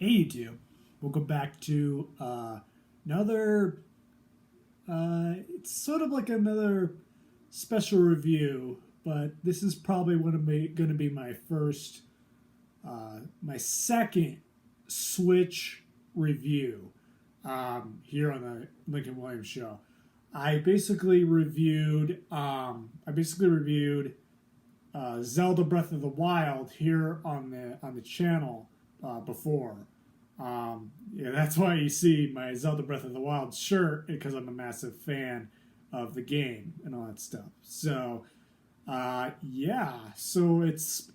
Hey YouTube, welcome back to another. It's sort of like another special review, but this is probably going to be my first, my second Switch review here on the Lincoln Williams Show. I basically reviewed Zelda Breath of the Wild here on the channel before. Yeah, that's why you see my Zelda Breath of the Wild shirt because I'm a massive fan of the game and all that stuff. So yeah, so it's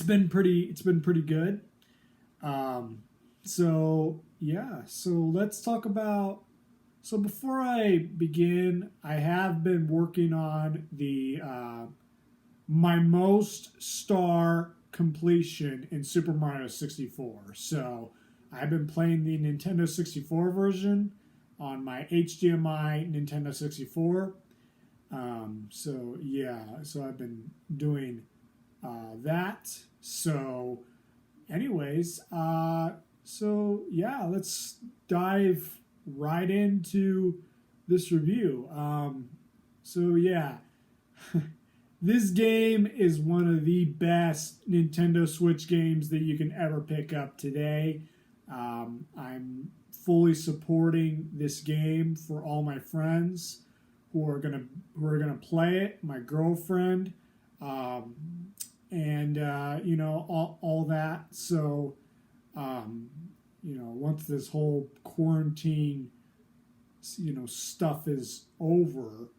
been pretty good. So yeah, so let's talk about. So before I begin, I have been working on the my most star completion in Super Mario 64. So I've been playing the Nintendo 64 version on my HDMI Nintendo 64. So yeah, so I've been doing that. So, anyways, so yeah, let's dive right into this review. So yeah, this game is one of the best Nintendo Switch games that you can ever pick up today. I'm fully supporting this game for all my friends who are gonna play it. My girlfriend, um, and all that. So once this whole quarantine stuff is over,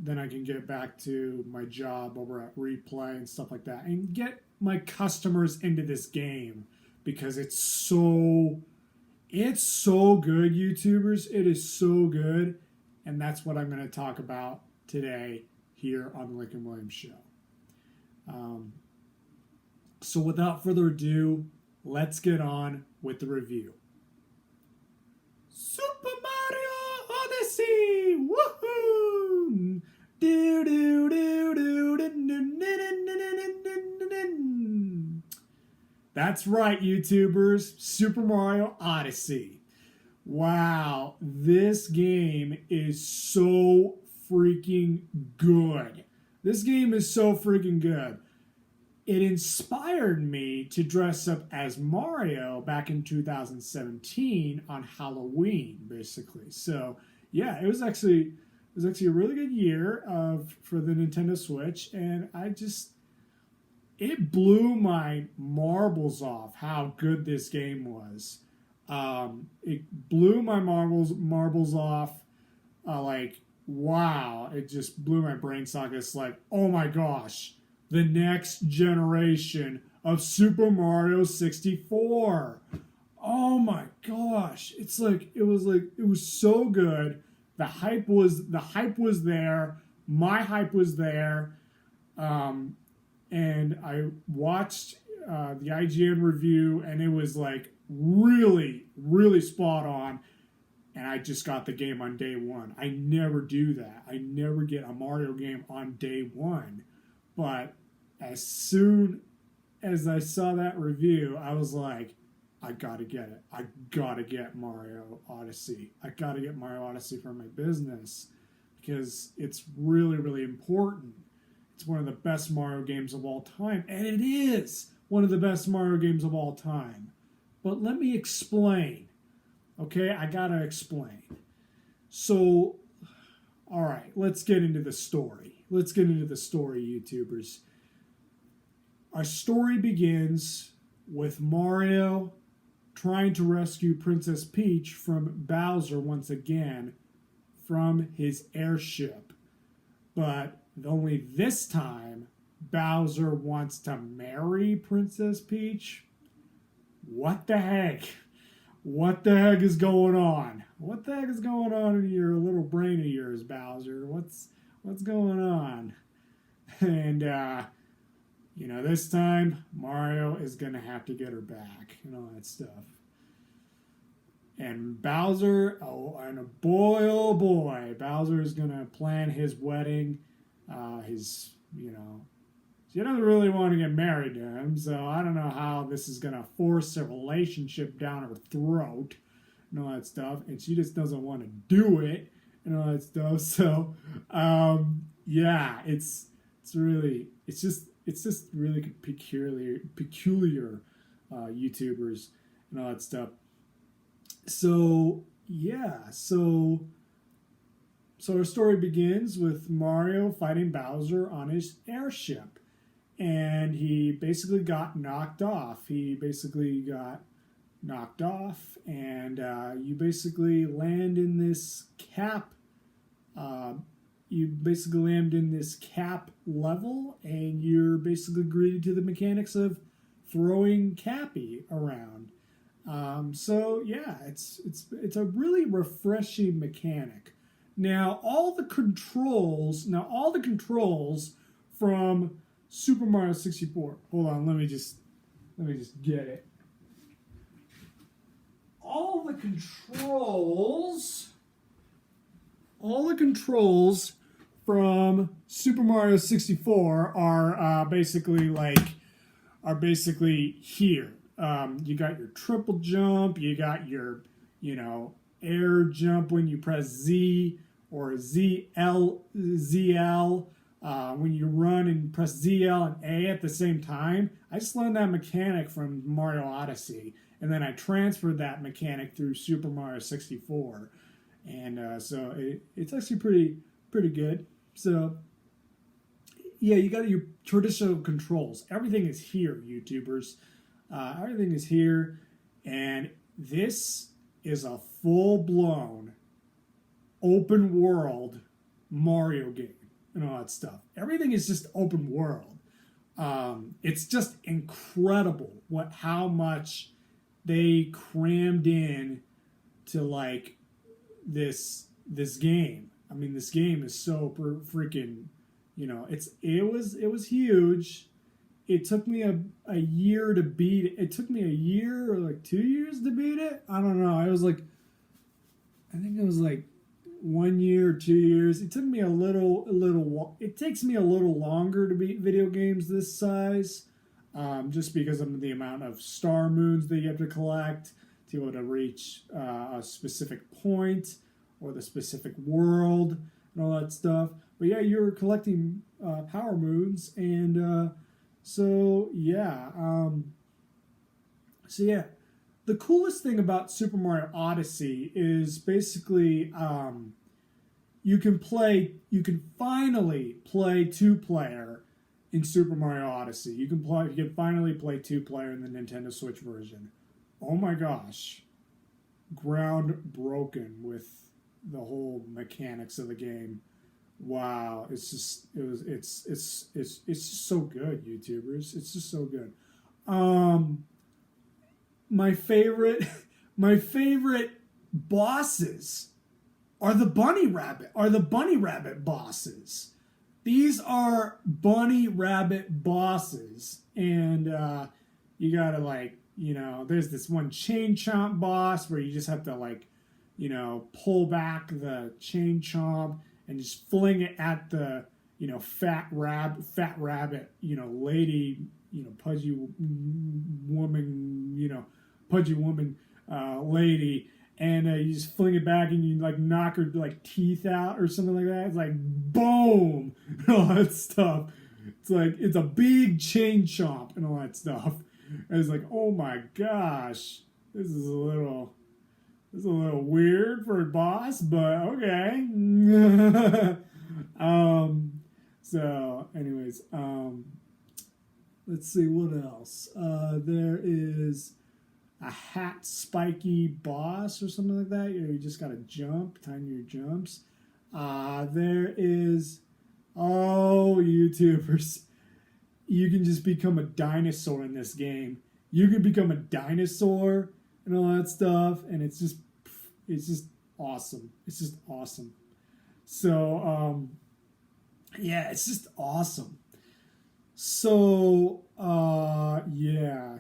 then I can get back to my job over at Replay and stuff like that, and get my customers into this game because it's so good, YouTubers. It is so good, and that's what I'm going to talk about today here on the Lincoln Williams Show. Um, so without further ado, let's get on with the review. Super Mario Odyssey! Woohoo! Do do do do do. That's right, YouTubers. Super Mario Odyssey. Wow, this game is so freaking good. This game is so freaking good. It inspired me to dress up as Mario back in 2017 on Halloween, basically. So yeah, it was actually a really good year for the Nintendo Switch, and it blew my marbles off how good this game was. It blew my marbles off. Like wow, it just blew my brain sockets. Like oh my gosh, the next generation of Super Mario 64. Oh my gosh. It was so good. The hype was there. My hype was there. Um, and I watched the IGN review, and it was like really, really spot on. And I just got the game on day one. I never do that. I never get a Mario game on day one. But as soon as I saw that review, I was like, I gotta get it. I gotta get Mario Odyssey. I gotta get Mario Odyssey for my business because it's really, really important. It's one of the best Mario games of all time, and it is one of the best Mario games of all time. But let me explain. Okay, I gotta explain. So, all right, let's get into the story. Let's get into the story, YouTubers. Our story begins with Mario trying to rescue Princess Peach from Bowser once again from his airship. But only this time, Bowser wants to marry Princess Peach. What the heck? What the heck is going on? What the heck is going on in your little brain of yours, Bowser? What's going on? And this time Mario is gonna have to get her back and all that stuff. And Bowser, oh boy, Bowser is gonna plan his wedding, his she doesn't really want to get married to him, so I don't know how this is going to force a relationship down her throat and all that stuff. And she just doesn't want to do it and all that stuff. So, yeah, it's just really peculiar YouTubers and all that stuff. So, yeah, so our story begins with Mario fighting Bowser on his airship. And he basically got knocked off. And you basically land in this cap. Level, and you're basically greeted to the mechanics of throwing Cappy around. So yeah, it's a really refreshing mechanic. Now all the controls from Super Mario 64. Hold on, let me just get it. All the controls from Super Mario 64 are basically here. You got your triple jump, you got your air jump when you press Z or ZL. When you run and press ZL and A at the same time. I just learned that mechanic from Mario Odyssey, and then I transferred that mechanic through Super Mario 64, and so it's actually pretty good. So yeah, you got your traditional controls. Everything is here, YouTubers. Everything is here, and this is a full-blown open world Mario game and all that stuff. Everything is just open world. It's just incredible how much they crammed in to this game. I mean, this game is so freaking, it was huge. It took me a year to beat it. It took me a year or 2 years to beat it. I don't know. I think it was 1 year or 2 years. It took me it takes me a little longer to beat video games this size, just because of the amount of star moons that you have to collect to be able to reach a specific point or the specific world and all that stuff. But yeah, you're collecting power moons, and so yeah. The coolest thing about Super Mario Odyssey is basically you can finally play 2-player in Super Mario Odyssey. You can finally play 2-player in the Nintendo Switch version. Oh my gosh, groundbreaking with the whole mechanics of the game. Wow, it's just so good, YouTubers. It's just so good. My favorite bosses are the bunny rabbit bosses. These are bunny rabbit bosses, and you gotta there's this one chain chomp boss where you just have to pull back the chain chomp and just fling it at the fat rabbit lady pudgy woman lady, and you just fling it back and you knock her teeth out or something like that. It's boom and all that stuff. It's a big chain chomp and all that stuff. And it's oh my gosh, this is a little weird for a boss, but okay. So anyways, let's see what else. There is a hat spiky boss or something like that. You just gotta jump, time your jumps. There is, YouTubers, you can just become a dinosaur in this game. You can become a dinosaur and all that stuff, and it's just awesome. It's just awesome. So yeah, it's just awesome. So yeah.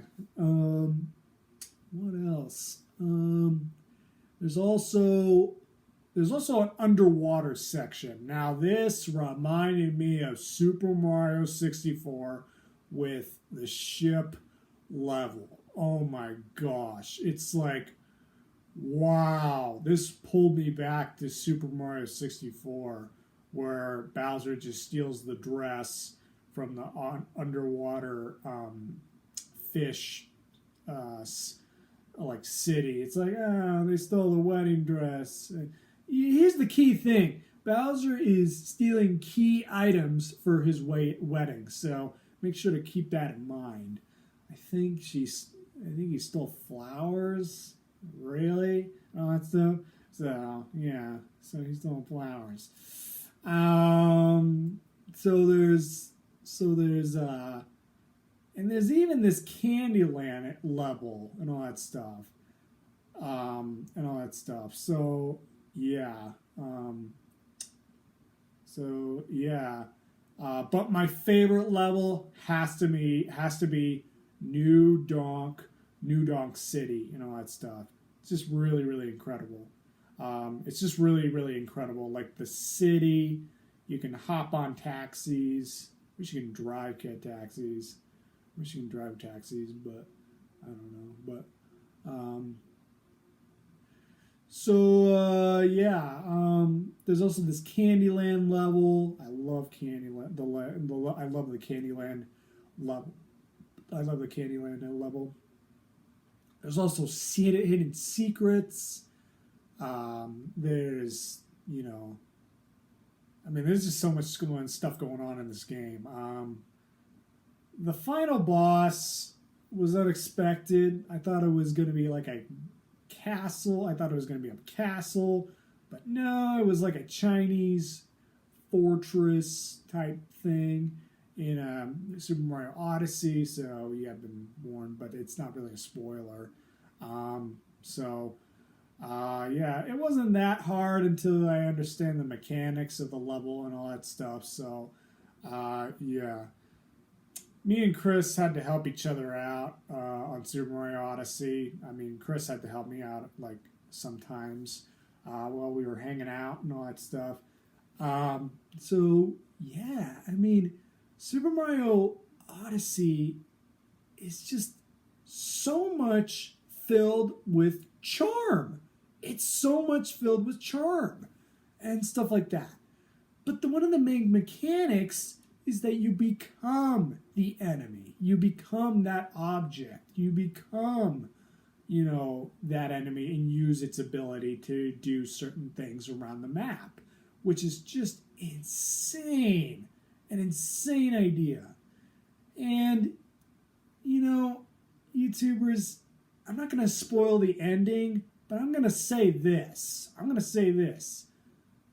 What else? There's there's also an underwater section. Now this reminded me of Super Mario 64 with the ship level. Oh my gosh. It's like, wow. This pulled me back to Super Mario 64 where Bowser just steals the dress from the underwater fish like city. It's like, oh, they stole the wedding dress. Here's the key thing. Bowser is stealing key items for his wedding, so make sure to keep that in mind. I think he stole flowers. Really? Oh, that's so yeah. So he's stealing flowers. And there's even this Candyland level and all that stuff. So yeah. But my favorite level has to be New Donk City and all that stuff. It's just really, really incredible. It's just really, really incredible. Like the city, you can hop on taxis. Wish you can drive taxis. Wish you can drive taxis, but I don't know. But there's also this Candyland level. I love Candyland. I love the Candyland level. I love the Candyland level. There's also hidden secrets. There's there's just so much stuff going on in this game. The final boss was unexpected. I thought it was going to be like a castle. I thought it was going to be a castle, but no, it was like a Chinese fortress type thing in Super Mario Odyssey. So you have been warned, but it's not really a spoiler. It wasn't that hard until I understand the mechanics of the level and all that stuff. So, me and Chris had to help each other out on Super Mario Odyssey. I mean, Chris had to help me out like sometimes while we were hanging out and all that stuff. Super Mario Odyssey is just so much filled with charm. It's so much filled with charm and stuff like that. But one of the main mechanics is that you become the enemy. You become that object. You become, that enemy and use its ability to do certain things around the map, which is just insane. An insane idea. And, YouTubers, I'm not going to spoil the ending, but I'm going to say this.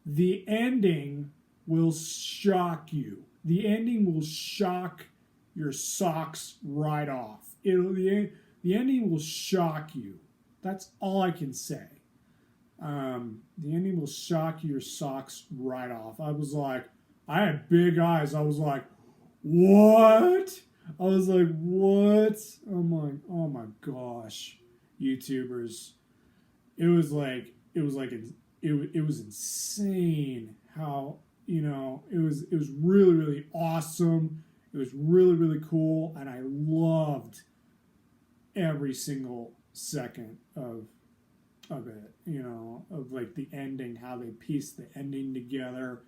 The ending will shock you. The ending will shock your socks right off. The ending will shock you. That's all I can say. The ending will shock your socks right off. I had big eyes. I was like, what? What? Oh my gosh, YouTubers. It was insane how, it was really, really awesome. It was really, really cool. And I loved every single second of it, of like the ending, how they pieced the ending together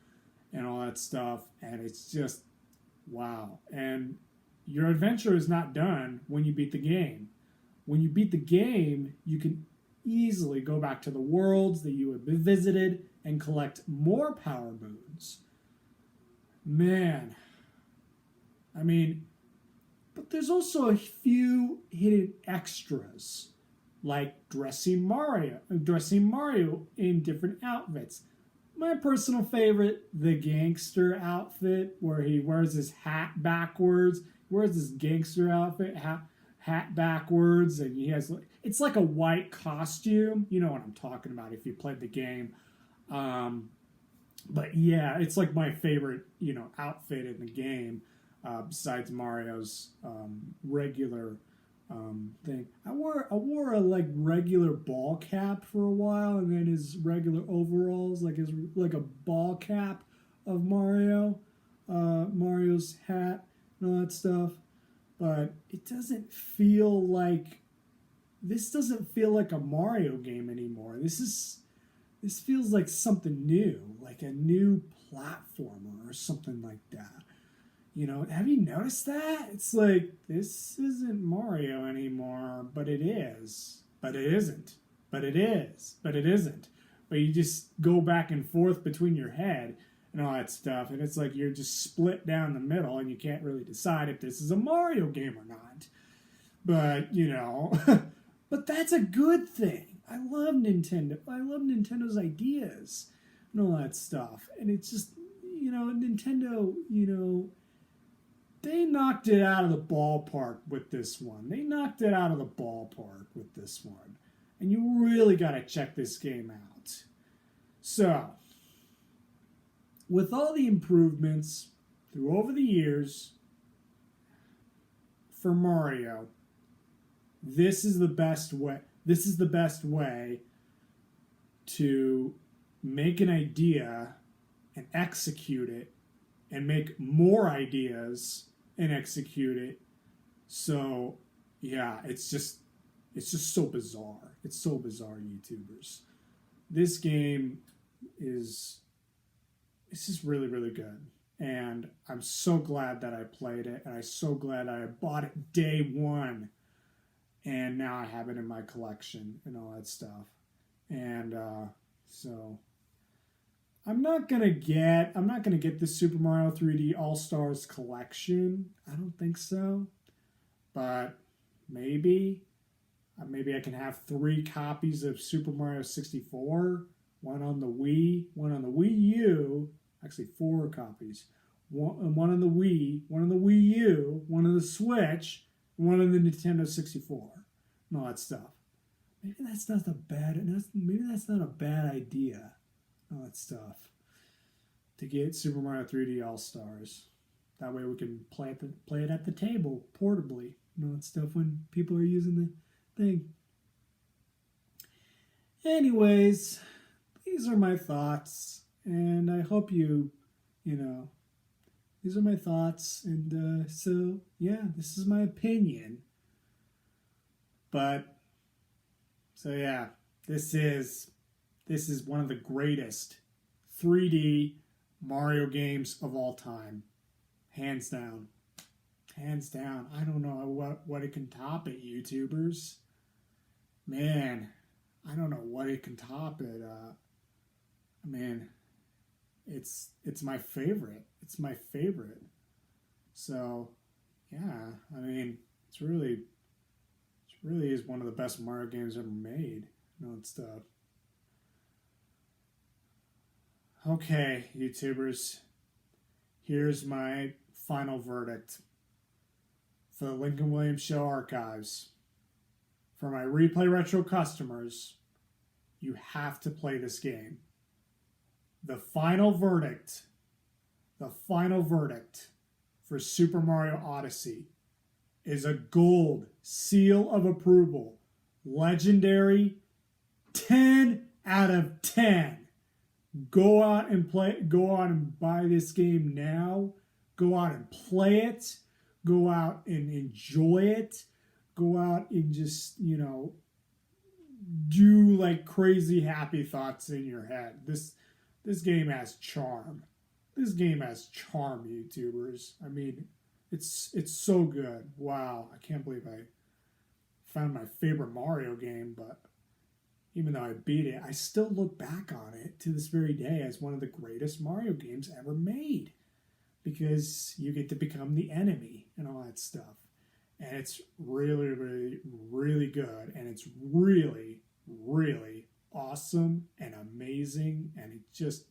and all that stuff. And it's just, wow. And your adventure is not done when you beat the game. When you beat the game, you can easily go back to the worlds that you have visited and collect more power moons. Man. But there's also a few hidden extras, like dressing Mario in different outfits. My personal favorite, the gangster outfit, where he wears his hat backwards. He wears this gangster outfit, hat backwards, and he has, it's like a white costume. You know what I'm talking about if you played the game. But yeah, it's like my favorite, outfit in the game, besides Mario's regular thing. I wore a like regular ball cap for a while, and then his regular overalls, like a ball cap of Mario's hat and all that stuff. But it doesn't feel like this doesn't feel like a Mario game anymore. This feels like something new, like a new platformer or something like that. Have you noticed that? It's like, this isn't Mario anymore, but it is. But it isn't. But it is. But it isn't. But you just go back and forth between your head and all that stuff, and it's like you're just split down the middle, and you can't really decide if this is a Mario game or not. But, but that's a good thing. I love Nintendo. I love Nintendo's ideas and all that stuff. And it's just, Nintendo, they knocked it out of the ballpark with this one. And you really got to check this game out. So, with all the improvements through over the years for Mario, this is the best way. This is the best way to make an idea and execute it, and make more ideas and execute it. So, yeah, it's just so bizarre. It's so bizarre, YouTubers. This game is just really, really good. And I'm so glad that I played it, and I'm so glad I bought it day one. And now I have it in my collection and all that stuff. And so I'm not gonna get the Super Mario 3D All-Stars collection. I don't think so. But maybe I can have 3 copies of Super Mario 64, one on the Wii, one on the Wii U, actually 4 copies. One on the Wii, one on the Wii U, one on the Switch, one on the Nintendo 64, and all that stuff. Maybe that's not a bad idea. All that stuff, to get Super Mario 3D All Stars. That way we can play it at the table portably, and all that stuff when people are using the thing. Anyways, these are my thoughts, and I hope these are my thoughts, and so yeah, this is my opinion. But so yeah, this is one of the greatest 3D Mario games of all time. Hands down. Hands down. I don't know what it can top it, YouTubers. Man, I don't know what it can top it. It's my favorite. It's my favorite. So, yeah, I mean, it really is one of the best Mario games ever made. And all that stuff. Okay, YouTubers, here's my final verdict for the Lincoln Williams Show archives. For my Replay Retro customers, you have to play this game. The final verdict for Super Mario Odyssey is a gold seal of approval. Legendary 10 out of 10. Go out and buy this game now. Go out and play it. Go out and enjoy it. Go out and just, do like crazy happy thoughts in your head. This game has charm. This game has charm, YouTubers. I mean, it's so good. Wow, I can't believe I found my favorite Mario game, but even though I beat it, I still look back on it to this very day as one of the greatest Mario games ever made, because you get to become the enemy and all that stuff. And it's really, really, really good. And it's really, really awesome and amazing. And it just,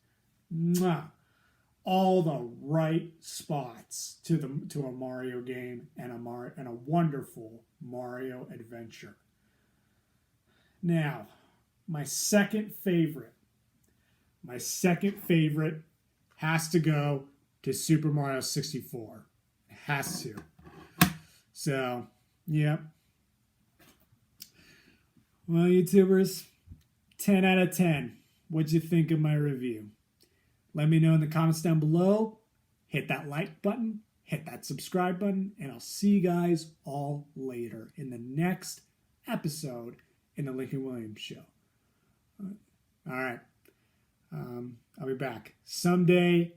all the right spots to a Mario game and a wonderful Mario adventure. Now, my second favorite has to go to Super Mario 64. It has to. So, yeah, Well, YouTubers, 10 out of 10. What'd you think of my review? Let me know in the comments down below. Hit that like button, hit that subscribe button, and I'll see you guys all later in the next episode in the Lincoln Williams Show. All right. I'll be back someday,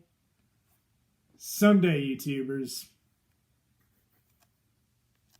YouTubers.